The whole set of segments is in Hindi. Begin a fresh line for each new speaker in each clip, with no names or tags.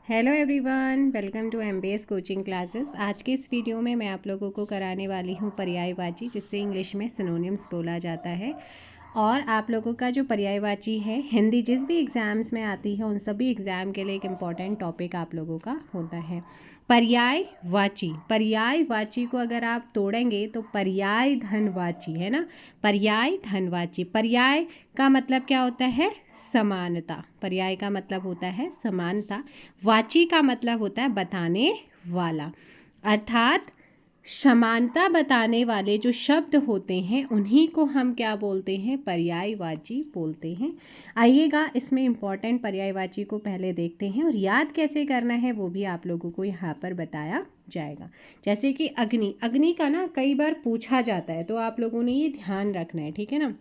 Hello everyone, welcome to MBS coaching classes. आज के इस वीडियो में मैं आप लोगों को कराने वाली हूँ पर्यायवाची, जिससे इंग्लिश में सिनोनिम्स बोला जाता है। और आप लोगों का जो पर्यायवाची है हिंदी जिस भी एग्ज़ाम्स में आती है उन सभी एग्ज़ाम के लिए एक इम्पॉर्टेंट टॉपिक आप लोगों का होता है पर्यायवाची। पर्यायवाची को अगर आप तोड़ेंगे तो पर्याय धनवाची है ना, पर्याय धनवाची। पर्याय का मतलब क्या होता है? समानता। पर्याय का मतलब होता है समानता। वाची का मतलब होता है बताने वाला, अर्थात समानता बताने वाले जो शब्द होते हैं उन्हीं को हम क्या बोलते हैं? पर्यायवाची बोलते हैं। आइएगा इसमें इम्पॉर्टेंट पर्यायवाची को पहले देखते हैं और याद कैसे करना है वो भी आप लोगों को यहाँ पर बताया जाएगा। जैसे कि अग्नि, अग्नि का ना कई बार पूछा जाता है, तो आप लोगों ने ये ध्यान रखना है, ठीक है ना।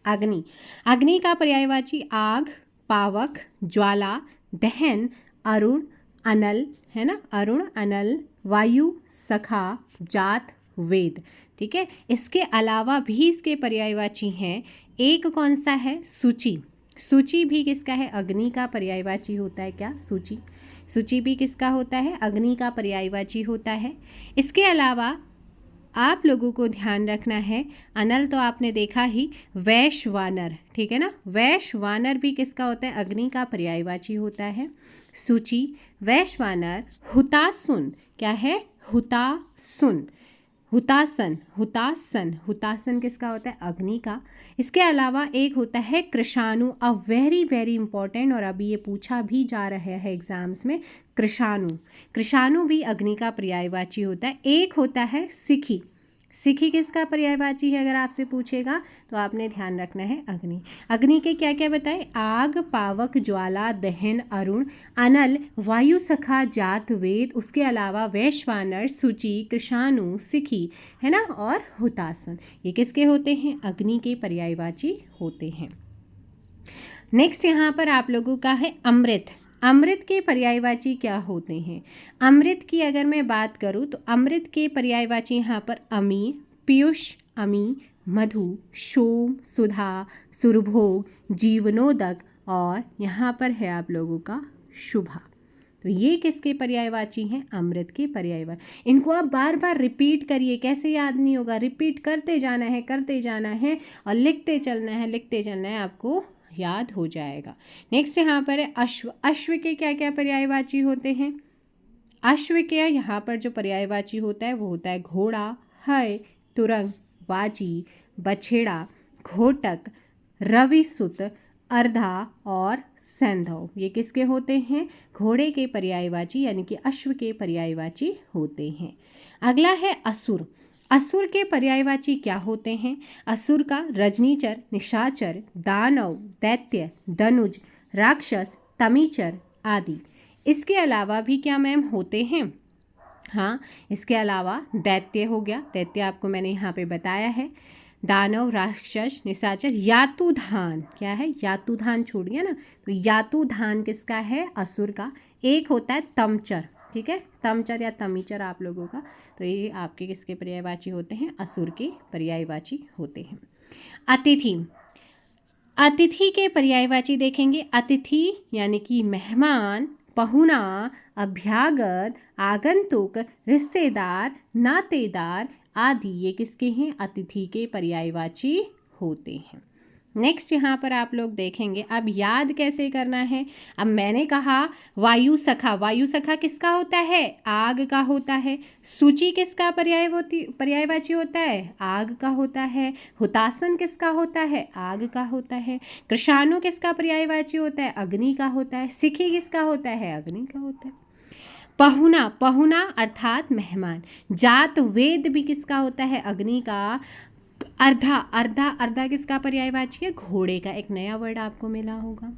अग्नि, अग्नि का पर्यायवाची आग, पावक, ज्वाला, दहन, अरुण, अनल है ना, अरुण, अनल, वायु, सखा, जात, वेद। ठीक है, इसके अलावा भी इसके पर्यायवाची हैं। एक कौन सा है? सूची। सूची भी किसका है? अग्नि का पर्यायवाची होता है। क्या? सूची। सूची भी किसका होता है? अग्नि का पर्यायवाची होता है। इसके अलावा आप लोगों को ध्यान रखना है, अनल तो आपने देखा ही, वैश्वानर, ठीक है ना। वैश्वानर भी किसका होता है? अग्नि का पर्यायवाची होता है। सूची, वैश्वानर, हुतासुन, क्या है? हुतासुन, हुतासन, हुतासन, हुतासन किसका होता है? अग्नि का। इसके अलावा एक होता है कृशाणु, अ वेरी वेरी इंपॉर्टेंट, और अभी ये पूछा भी जा रहा है एग्जाम्स में। कृशाणु, कृशाणु भी अग्नि का पर्यायवाची होता है। एक होता है सिखी, सिखी किसका पर्यायवाची है? अगर आपसे पूछेगा तो आपने ध्यान रखना है अग्नि। अग्नि के क्या क्या बताए? आग, पावक, ज्वाला, दहन, अरुण, अनल, वायु, सखा, जात, वेद। उसके अलावा वैश्वानर, सूची, कृशाणु, सिखी है ना, और हुतासन। ये किसके होते हैं? अग्नि के पर्यायवाची होते हैं। नेक्स्ट यहाँ पर आप लोगों का है अमृत। अमृत के पर्यायवाची क्या होते हैं? अमृत की अगर मैं बात करूँ तो अमृत के पर्यायवाची यहाँ पर अमी, पीयूष, अमी, मधु, सोम, सुधा, सुरभोग, जीवनोदक, और यहाँ पर है आप लोगों का शुभा। तो ये किसके पर्यायवाची हैं? अमृत के पर्यायवाची। इनको आप बार बार रिपीट करिए, कैसे याद नहीं होगा? रिपीट करते जाना है, करते जाना है, और लिखते चलना है, लिखते चलना है, आपको याद हो जाएगा। नेक्स्ट यहाँ पर है अश्व। अश्व के क्या क्या पर्यायवाची होते हैं? अश्व के यहाँ पर जो पर्यायवाची होता है वो होता है घोड़ा, है, तुरंग, वाजी, बछेड़ा, घोटक, रविसुत, अर्धा और सैंधव। ये किसके होते हैं? घोड़े के पर्यायवाची यानी कि अश्व के पर्यायवाची होते हैं। अगला है असुर। असुर के पर्यायवाची क्या होते हैं? असुर का रजनीचर, निशाचर, दानव, दैत्य, दनुज, राक्षस, तमीचर आदि। इसके अलावा भी क्या मैम होते हैं? हाँ, इसके अलावा दैत्य हो गया, दैत्य आपको मैंने यहाँ पे बताया है। दानव, राक्षस, निशाचर, यातुधान, क्या है? यातुधान छोड़ गया ना, तो यातुधान किसका है? असुर का। एक होता है तमचर, ठीक है, तमचर या तमीचर आप लोगों का। तो ये आपके किसके पर्यायवाची होते हैं? असुर के पर्यायवाची होते हैं। अतिथि, अतिथि के पर्यायवाची देखेंगे। अतिथि यानी कि मेहमान, पहुना, अभ्यागत, आगंतुक, रिश्तेदार, नातेदार आदि। ये किसके हैं? अतिथि के पर्यायवाची होते हैं। नेक्स्ट यहाँ पर आप लोग देखेंगे, अब याद कैसे करना है। अब मैंने कहा वायु सखा, वायु सखा किसका होता है? आग का होता है। सूची किसका पर्यायवाची होता है? आग का होता है। हुतासन किसका होता है? आग का होता है। कृशाणु किसका पर्यायवाची होता है? अग्नि का होता है। सिखी किसका होता है? अग्नि का होता है। पहुना, पहुना अर्थात मेहमान। जात, वेद भी किसका होता है? अग्नि का। अर्धा, अर्धा, अर्धा किसका पर्यायवाची है? घोड़े का। एक नया वर्ड आपको मिला होगा।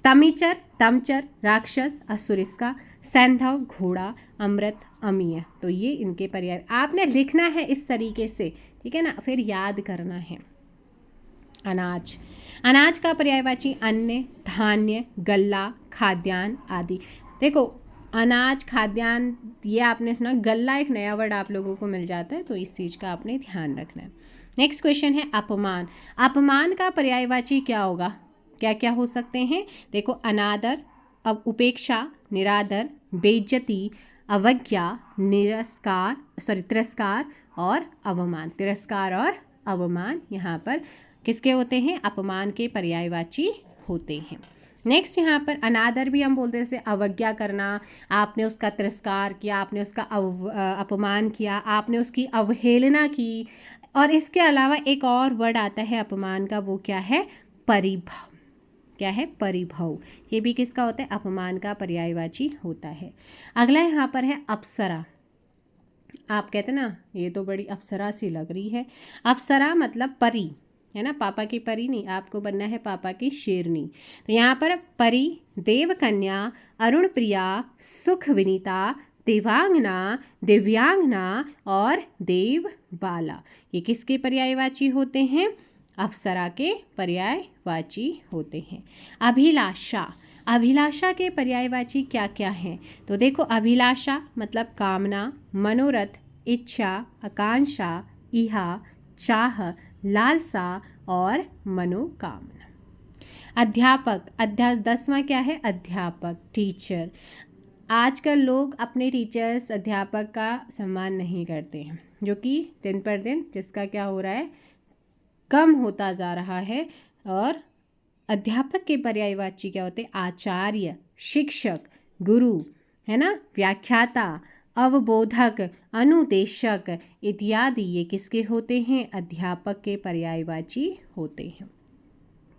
तमीचर, तमचर, राक्षस, असुर इसका। सैंधव, घोड़ा, अमृत, अमीय। तो ये इनके पर्याय आपने लिखना है इस तरीके से, ठीक है ना, फिर याद करना है। अनाज, अनाज का पर्यायवाची अन्न, धान्य, गल्ला, खाद्यान्न आदि। देखो अनाज, खाद्यान्न ये आपने सुना, गल्ला एक नया वर्ड आप लोगों को मिल जाता है, तो इस चीज़ का आपने ध्यान रखना है। नेक्स्ट क्वेश्चन है अपमान। अपमान का पर्यायवाची क्या होगा? क्या क्या हो सकते हैं? देखो अनादर, अब उपेक्षा, निरादर, बेइज्जती, अवज्ञा, तिरस्कार और अवमान। तिरस्कार और अवमान यहाँ पर किसके होते हैं? अपमान के पर्यायवाची होते हैं। नेक्स्ट यहाँ पर अनादर भी हम बोलते हैं, जैसे अवज्ञा करना, आपने उसका तिरस्कार किया, आपने उसका अपमान किया, आपने उसकी अवहेलना की। और इसके अलावा एक और वर्ड आता है अपमान का, वो क्या है? परिभव। क्या है? परिभव। ये भी किसका होता है? अपमान का पर्यायवाची होता है। अगला यहाँ पर है अप्सरा। आप कहते ना ये तो बड़ी अप्सरा सी लग रही है। अप्सरा मतलब परी, है ना? पापा की परी नहीं, आपको बनना है पापा की शेरनी। तो यहाँ पर परी, देवकन्या, अरुण प्रिया, सुख विनीता, देवांगना, दिव्यांगना और देव बाला, ये किसके पर्यायवाची होते हैं? अप्सरा के पर्यायवाची होते हैं। अभिलाषा। अभिलाषा के पर्यायवाची क्या क्या हैं? तो देखो, अभिलाषा मतलब कामना, मनोरथ, इच्छा, आकांक्षा, इहा, चाह, लालसा और मनोकामना। अध्यापक। 10वां क्या है? अध्यापक, टीचर। आजकल लोग अपने टीचर्स, अध्यापक का सम्मान नहीं करते हैं, जो कि दिन पर दिन जिसका क्या हो रहा है? कम होता जा रहा है। और अध्यापक के पर्यायवाची क्या होते हैं? आचार्य, शिक्षक, गुरु, है ना? व्याख्याता, अवबोधक, अनुदेशक इत्यादि, ये किसके होते हैं? अध्यापक के पर्यायवाची होते हैं।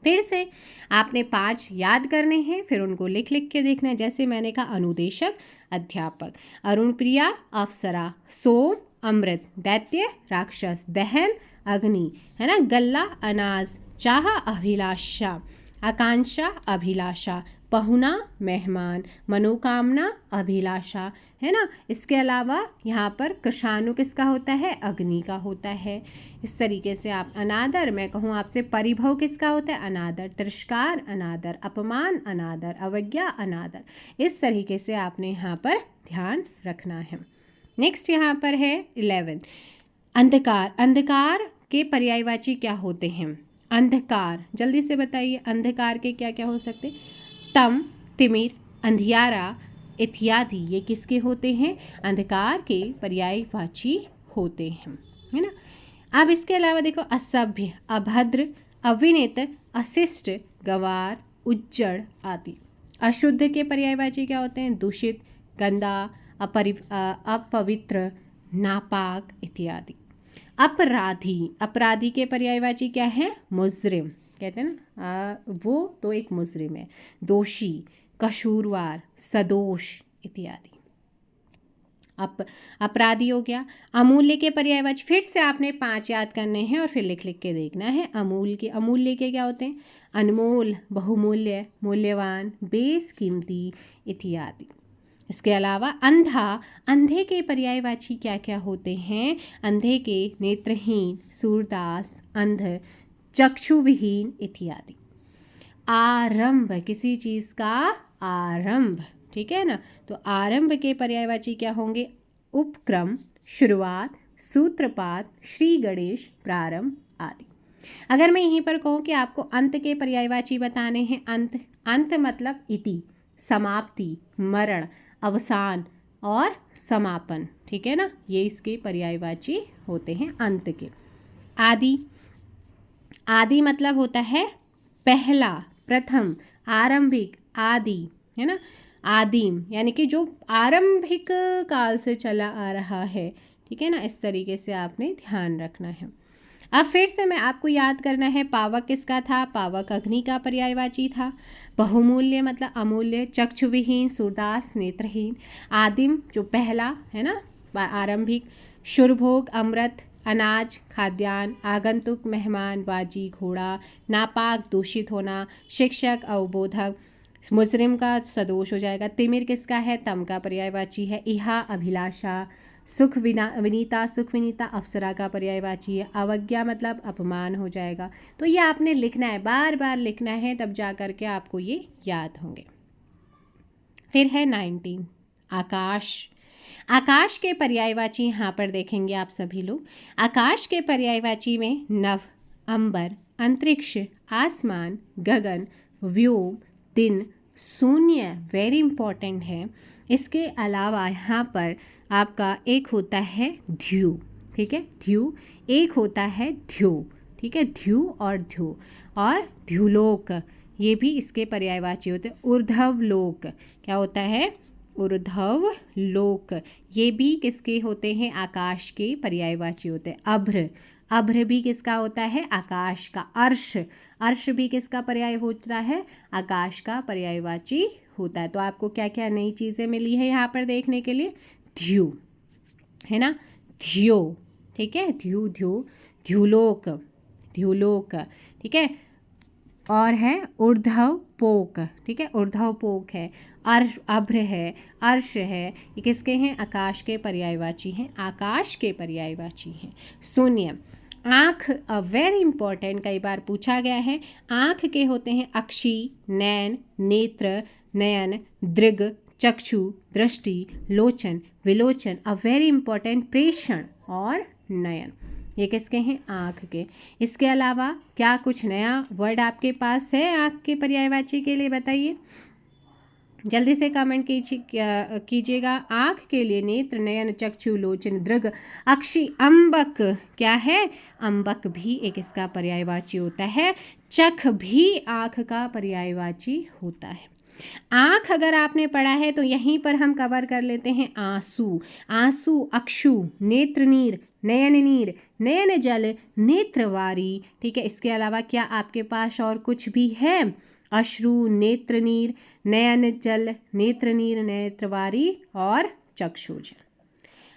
फिर से आपने 5 याद करने हैं, फिर उनको लिख लिख के देखना है। जैसे मैंने कहा, अनुदेशक अध्यापक, अरुण प्रिया अप्सरा, सोम अमृत, दैत्य राक्षस, दहन अग्नि, है ना? गल्ला अनाज, चाह अभिलाषा, आकांक्षा अभिलाषा, पहुना मेहमान, मनोकामना अभिलाषा, है ना? इसके अलावा यहाँ पर कृशाणु किसका होता है? अग्नि का होता है। इस तरीके से आप अनादर, मैं कहूँ आपसे परिभव किसका होता है? अनादर, तिरस्कार अनादर, अपमान अनादर, अवज्ञा अनादर, इस तरीके से आपने यहाँ पर ध्यान रखना है। नेक्स्ट यहाँ पर है 11 अंधकार। अंधकार के पर्यायवाची क्या होते हैं? अंधकार, जल्दी से बताइए, अंधकार के क्या क्या हो सकते? तम, तिमिर, अंधियारा इत्यादि, ये किसके होते हैं? अंधकार के पर्यायवाची होते हैं, है ना? अब इसके अलावा देखो, असभ्य, अभद्र, अविनीत, अशिष्ट, गंवार, उज्जड़ आदि। अशुद्ध के पर्यायवाची क्या होते हैं? दूषित, गंदा, अपवित्र, नापाक इत्यादि। अपराधी। अपराधी के पर्यायवाची क्या है? मुजरिम, कहते हैं ना, वो तो एक मुजरिम है। दोषी, कसूरवार, सदोष इत्यादि। अपराधी हो गया। अमूल्य के पर्यायवाची फिर से आपने 5 याद करने हैं और फिर लिख लिख के देखना है। अमूल्य के क्या होते हैं? अनमोल, बहुमूल्य, मूल्यवान, बेसकीमती इत्यादि। इसके अलावा अंधा। अंधे के पर्यायवाची क्या क्या होते हैं? अंधे के नेत्रहीन, सूरदास, अंध, चक्षुविहीन इत्यादि। आरंभ, किसी चीज़ का आरंभ, ठीक है ना? तो आरंभ के पर्यायवाची क्या होंगे? उपक्रम, शुरुआत, सूत्रपात, श्री गणेश, प्रारंभ आदि। अगर मैं यहीं पर कहूँ कि आपको अंत के पर्यायवाची बताने हैं, अंत मतलब इति, समाप्ति, मरण, अवसान और समापन, ठीक है ना? ये इसके पर्यायवाची होते हैं अंत के। आदि। आदि मतलब होता है पहला, प्रथम, आरंभिक, आदि, है ना? आदिम यानी कि जो आरंभिक काल से चला आ रहा है, ठीक है ना? इस तरीके से आपने ध्यान रखना है। अब फिर से मैं आपको याद करना है, पावक किसका था? पावक अग्नि का पर्यायवाची था। बहुमूल्य मतलब अमूल्य, चक्षुविहीन, सूरदास, नेत्रहीन। आदिम जो पहला, है ना, आरंभिक। शुरभोग, अमृत, अनाज, खाद्यान्न। आगंतुक, मेहमान, बाजी, घोड़ा। नापाक, दूषित होना। शिक्षक, अवबोधक। मुजरिम का सदोष हो जाएगा। तिमिर किसका है? तम का पर्यायवाची है। इहा, अभिलाषा। विनीता, सुख विनीता अप्सरा का पर्यायवाची है। अवज्ञा मतलब अपमान हो जाएगा। तो ये आपने लिखना है, बार बार लिखना है, तब जा कर के आपको ये याद होंगे। फिर है 19 आकाश। आकाश के पर्यायवाची यहाँ पर देखेंगे आप सभी लोग। आकाश के पर्यायवाची में नभ, अंबर, अंतरिक्ष, आसमान, गगन, व्योम, दिन, शून्य वेरी इंपॉर्टेंट है। इसके अलावा यहाँ पर आपका एक होता है ध्यू, ठीक है, ध्यू, एक होता है ध्यू, ठीक है, ध्यू और ध्यू, और ध्युलोक, ये भी इसके पर्यायवाची होते हैं। ऊर्ध्व लोक, क्या होता है, ऊर्ध्व लोक, ये भी किसके होते हैं, आकाश के पर्यायवाची होते हैं। अभ्र, अभ्र भी किसका होता है, आकाश का। अर्श, अर्श भी किसका पर्याय होता है, आकाश का पर्यायवाची होता है। तो आपको क्या क्या नई चीज़ें मिली है यहाँ पर देखने के लिए, ध्यू है ना, ध्यो, ठीक है, ध्यू, ध्यू, ध्युलोक, ध्युलोक, ठीक है, और है ऊर्ध्व पोक, ठीक है, ऊर्ध्व पोक है, अर्श, अभ्र है, अर्श है, ये किसके हैं, आकाश के पर्यायवाची हैं, आकाश के पर्यायवाची हैं। शून्य, आँख, वेरी इंपॉर्टेंट, कई बार पूछा गया है। आँख के होते हैं अक्षी, नैन, नेत्र, नयन, दृग, चक्षु, दृष्टि, लोचन, विलोचन, अ वेरी इंपॉर्टेंट, प्रेषण और नयन, ये किसके हैं, आँख के। इसके अलावा क्या कुछ नया वर्ड आपके पास है आँख के पर्यायवाची के लिए, बताइए, जल्दी से कमेंट कीजिएगा। आँख के लिए नेत्र, नयन, चक्षु, लोचन, दृग, अक्षी, अम्बक, क्या है, अम्बक भी एक इसका पर्यायवाची होता है। चख भी आँख का पर्यायवाची होता है। आँख अगर आपने पढ़ा है तो यहीं पर हम कवर कर लेते हैं आंसू, आंसू, अक्षु, नेत्र नीर, नयन नीर, नयन जल, नेत्रवारी, ठीक है। इसके अलावा क्या आपके पास और कुछ भी है, अश्रु, नेत्र नीर, नयन जल, नेत्र नीर, नेत्रवारी और चक्षुज।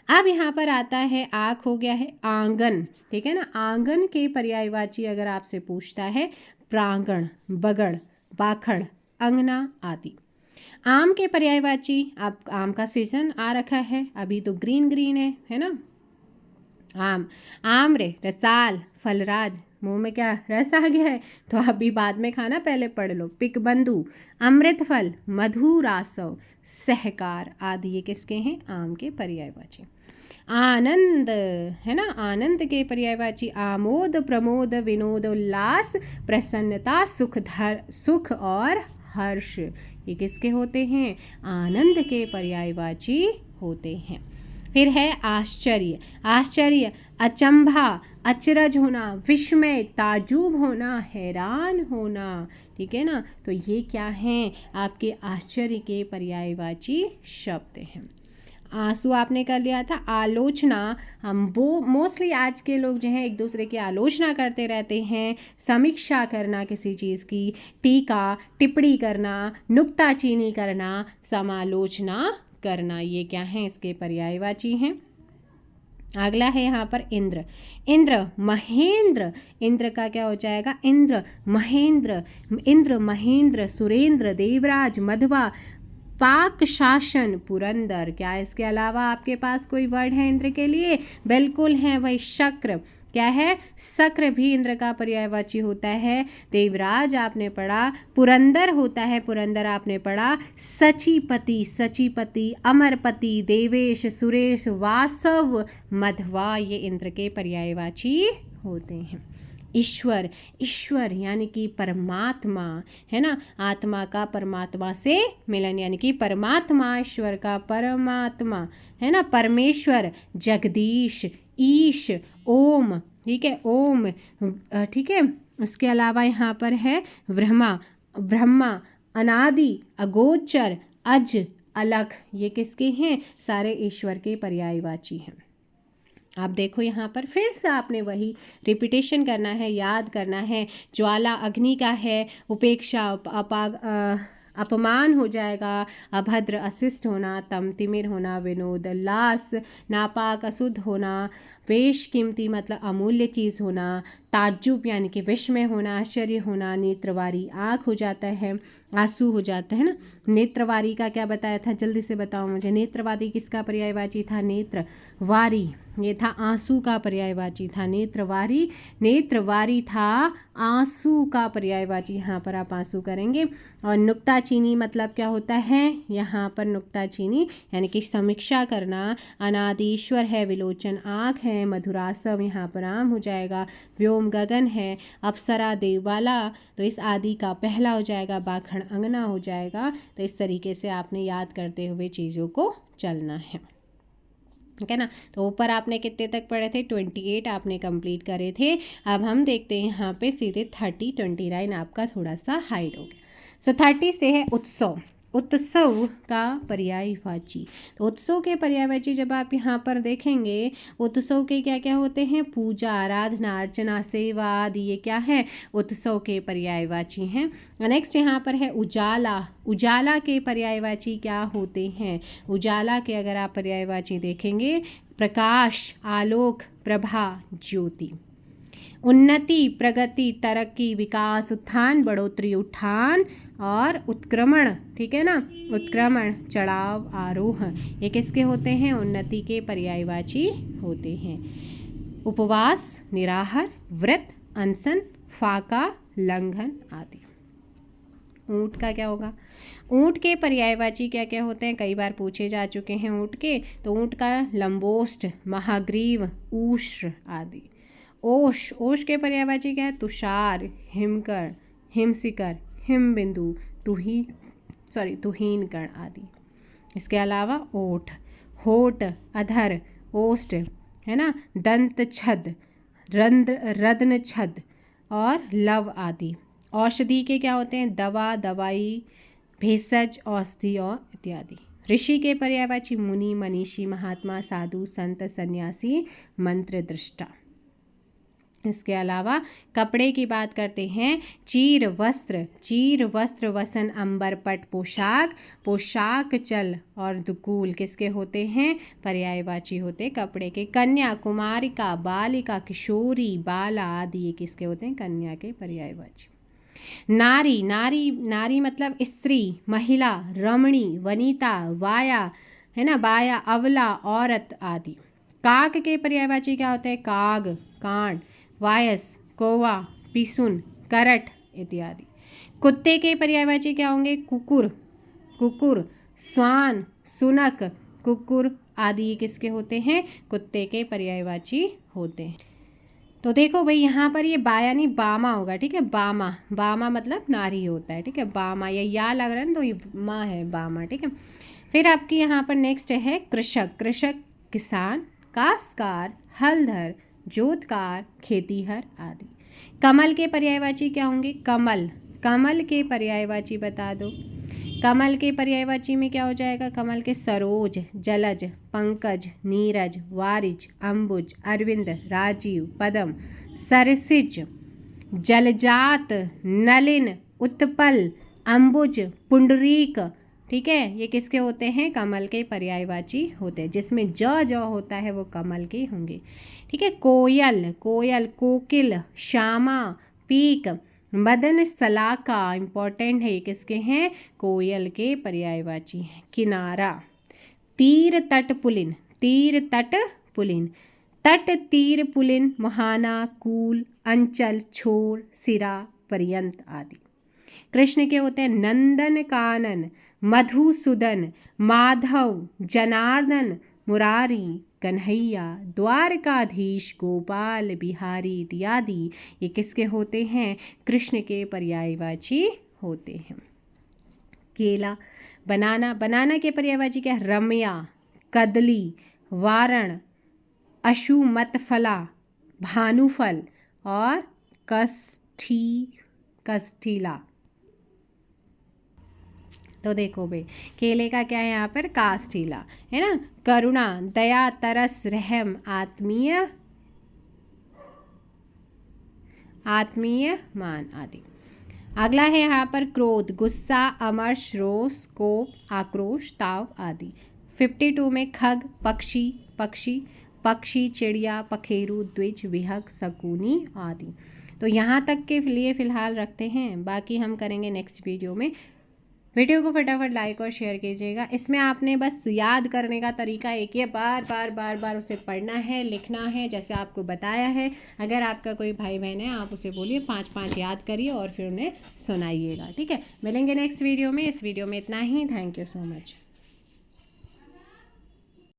अब यहाँ पर आता है, आँख हो गया है, आंगन, ठीक है ना, आंगन के पर्यायवाची अगर आपसे पूछता है, प्रांगण, बगड़, बाखड़, अंगना आदि। आम के पर्यायवाची, आप आम का सीजन आ रखा है, अभी तो ग्रीन ग्रीन है ना, आम, आम्र, रसाल, फलराज, मुंह में क्या रस आ गया है तो अभी बाद में खाना, पहले पढ़ लो। पिकबंधु, अमृत फल, मधुरासव, सहकार आदि, ये किसके हैं, आम के पर्यायवाची। आनंद है ना, आनंद के पर्यायवाची आमोद, प्रमोद, विनोद, उल्लास, प्रसन्नता, सुख और हर्ष, ये किसके होते हैं, आनंद के पर्यायवाची होते हैं। फिर है आश्चर्य, आश्चर्य, अचंभा, अचरज होना, विस्मय, ताजुब होना, हैरान होना, ठीक है ना। तो ये क्या हैं, आपके आश्चर्य के पर्यायवाची शब्द हैं। आंसू आपने कर लिया था। आलोचना, हम मोस्टली आज के लोग जो है एक दूसरे की आलोचना करते रहते हैं। समीक्षा करना किसी चीज़ की, टीका, टिप्पणी करना, नुक्ताचीनी करना, समालोचना करना, ये क्या हैं, इसके पर्यायवाची हैं। अगला है यहाँ पर इंद्र, इंद्र, महेंद्र, इंद्र का क्या हो जाएगा, इंद्र, महेंद्र, इंद्र, महेंद्र, सुरेंद्र, देवराज, मध्वा, पाक शासन, पुरंदर। क्या इसके अलावा आपके पास कोई वर्ड है इंद्र के लिए, बिल्कुल है वही शक्र, क्या है, शक्र भी इंद्र का पर्यायवाची होता है। देवराज आपने पढ़ा, पुरंदर होता है, पुरंदर आपने पढ़ा। सचीपति, सचीपति, अमरपति, देवेश, सुरेश, वासव, मध्वा, ये इंद्र के पर्यायवाची होते हैं। ईश्वर, ईश्वर यानी कि परमात्मा, है ना, आत्मा का परमात्मा से मिलन, यानी कि परमात्मा, ईश्वर का परमात्मा, है ना। परमेश्वर, जगदीश, ईश, ओम, ठीक है, ओम, ठीक है। उसके अलावा यहाँ पर है ब्रह्मा, ब्रह्मा, अनादि, अगोचर, अज, अलख, ये किसके हैं, सारे ईश्वर के पर्यायवाची हैं। आप देखो यहाँ पर फिर से आपने वही रिपीटेशन करना है, याद करना है। ज्वाला अग्नि का है, उपेक्षा अपमान हो जाएगा, अभद्र अशिष्ट होना, तमतिमिर होना, विनोद उल्लास, नापाक अशुद्ध होना, बेशकीमती मतलब अमूल्य चीज़ होना, ताज्जुब यानी कि विस्मय होना, आश्चर्य होना, नेत्रवारी आँख हो जाता है, आंसू हो जाता है ना, नेत्रवारी का क्या बताया था, जल्दी से बताओ मुझे। नेत्रवारी किसका पर्यायवाची था? नेत्रवारी, ये था आंसू का पर्यायवाची था। नेत्रवारी था आंसू का पर्यायवाची, यहाँ पर आप आंसू करेंगे। और नुक्ताचीनी मतलब क्या होता है? यहाँ पर नुक्ताचीनी यानी कि समीक्षा करना। अनादिश्वर है, विलोचन आँख है, मधुरासव यहाँ पर आम हो जाएगा, व्योम गगन है, अप्सरा देवबाला, तो इस आदि का पहला हो जाएगा, बाखण अंगना हो जाएगा। तो इस तरीके से आपने याद करते हुए चीज़ों को चलना है, ठीक है ना। तो ऊपर आपने कितने तक पढ़े थे? 28 आपने कंप्लीट करे थे। अब हम देखते हैं यहाँ पे सीधे 30, 29 आपका थोड़ा सा हाइड हो गया। सो 30 से है उत्सव। उत्सव का पर्यायवाची, तो उत्सव के पर्यायवाची जब आप यहाँ पर देखेंगे, उत्सव के क्या क्या होते हैं? पूजा, आराधना, अर्चना, सेवा आदि, ये क्या है? उत्सव के पर्यायवाची हैं। नेक्स्ट यहाँ पर है उजाला। उजाला के पर्यायवाची क्या होते हैं? उजाला के अगर आप पर्यायवाची देखेंगे, प्रकाश, आलोक, प्रभा, ज्योति। उन्नति, प्रगति, तरक्की, विकास, उत्थान, बढ़ोतरी, उठान, और उत्क्रमण, ठीक है ना। उत्क्रमण, चढ़ाव, आरोह, ये किसके होते हैं? उन्नति के पर्यायवाची होते हैं। उपवास, निराहार, व्रत, अनशन, फाका, लंघन आदि। ऊंट का क्या होगा? ऊंट के पर्यायवाची क्या क्या होते हैं? कई बार पूछे जा चुके हैं ऊंट के। तो ऊंट का लंबोष्ठ, महाग्रीव, उष्ट्र आदि। ओश के पर्यायवाची क्या है? तुषार, हिमकर, हिमशिखर, हिमबिंदु, तुहीन कण आदि। इसके अलावा ओठ, होठ, अधर, ओष्ठ, है ना, दंत छद, रत्न छद और लव आदि। औषधि के क्या होते हैं? दवा, दवाई, भेषज, औषधि और इत्यादि। ऋषि के पर्यायवाची मुनि, मनीषी, महात्मा, साधु, संत, सन्यासी, मंत्र दृष्टा। इसके अलावा कपड़े की बात करते हैं। चीर वस्त्र, वसन, अंबर, पट, पोशाक, चल और दुकूल किसके होते हैं? पर्यायवाची होते कपड़े के। कन्या, कुमारिका, बालिका, किशोरी, बाला आदि, ये किसके होते हैं? कन्या के पर्यायवाची। नारी मतलब स्त्री, महिला, रमणी, वनिता, वाया, है ना, बाया, अवला, औरत आदि। काक के पर्यायवाची क्या होते हैं? काग, कांड, वायस, कौवा, पिसुन, करट इत्यादि। कुत्ते के पर्यायवाची क्या होंगे? कुकुर, स्वान, सुनक, कुकुर आदि, ये किसके होते हैं? कुत्ते के पर्यायवाची होते हैं। तो देखो भाई, यहाँ पर ये बा यानी बामा होगा, ठीक है। बामा मतलब नारी होता है, ठीक है। बामा, या लग रहा है ना, तो ये माँ है, बामा, ठीक है। फिर आपकी यहाँ पर नेक्स्ट है कृषक, किसान, काश्तकार, हलधर, जोतकार, खेतीहर आदि। कमल के पर्यायवाची क्या होंगे? कमल के पर्यायवाची बता दो। कमल के पर्यायवाची में क्या हो जाएगा? कमल के सरोज, जलज, पंकज, नीरज, वारिज, अंबुज, अरविंद, राजीव, पदम, सरसिज, जलजात, नलिन, उत्पल, अंबुज, पुंडरीक, ठीक है। ये किसके होते हैं? कमल के पर्यायवाची होते हैं। जिसमें ज होता है वो कमल के होंगे, ठीक है। कोयल, कोकिल, श्यामा, पीक, मदन, सलाका, इंपॉर्टेंट है, ये किसके हैं? कोयल के पर्यायवाची हैं। किनारा, तीर, तट, पुलिन, तट, तीर, पुलिन, मुहाना, कूल, अंचल, छोर, सिरा, पर्यंत आदि। कृष्ण के होते हैं नंदन, कानन, मधुसूदन, माधव, जनार्दन, मुरारी, कन्हैया, द्वारकाधीश, गोपाल, बिहारी इत्यादि, ये किसके होते हैं? कृष्ण के पर्यायवाची होते हैं। केला, बनाना के पर्यायवाची क्या है? रम्या, कदली, वारण, अशुमतफला, भानुफल और कष्ठीला। तो देखो भाई, केले का क्या है यहाँ पर? काष्ठीला, है ना। करुणा, दया, तरस, रहम, आत्मीय मान आदि। अगला है यहाँ पर क्रोध, गुस्सा, अमर्ष, रोष, कोप, आक्रोश, ताव आदि। 52 में खग, पक्षी, चिड़िया, पखेरु, द्विज, विहग, शकुनी आदि। तो यहाँ तक के लिए फ़िलहाल रखते हैं, बाकी हम करेंगे नेक्स्ट वीडियो में। वीडियो को फटाफट लाइक और शेयर कीजिएगा। इसमें आपने बस याद करने का तरीका एक ही है, बार बार बार बार उसे पढ़ना है, लिखना है जैसे आपको बताया है। अगर आपका कोई भाई बहन है आप उसे बोलिए 5-5 याद करिए और फिर उन्हें सुनाइएगा। ठीक है, मिलेंगे नेक्स्ट वीडियो में। इस वीडियो में इतना ही। Thank you so much.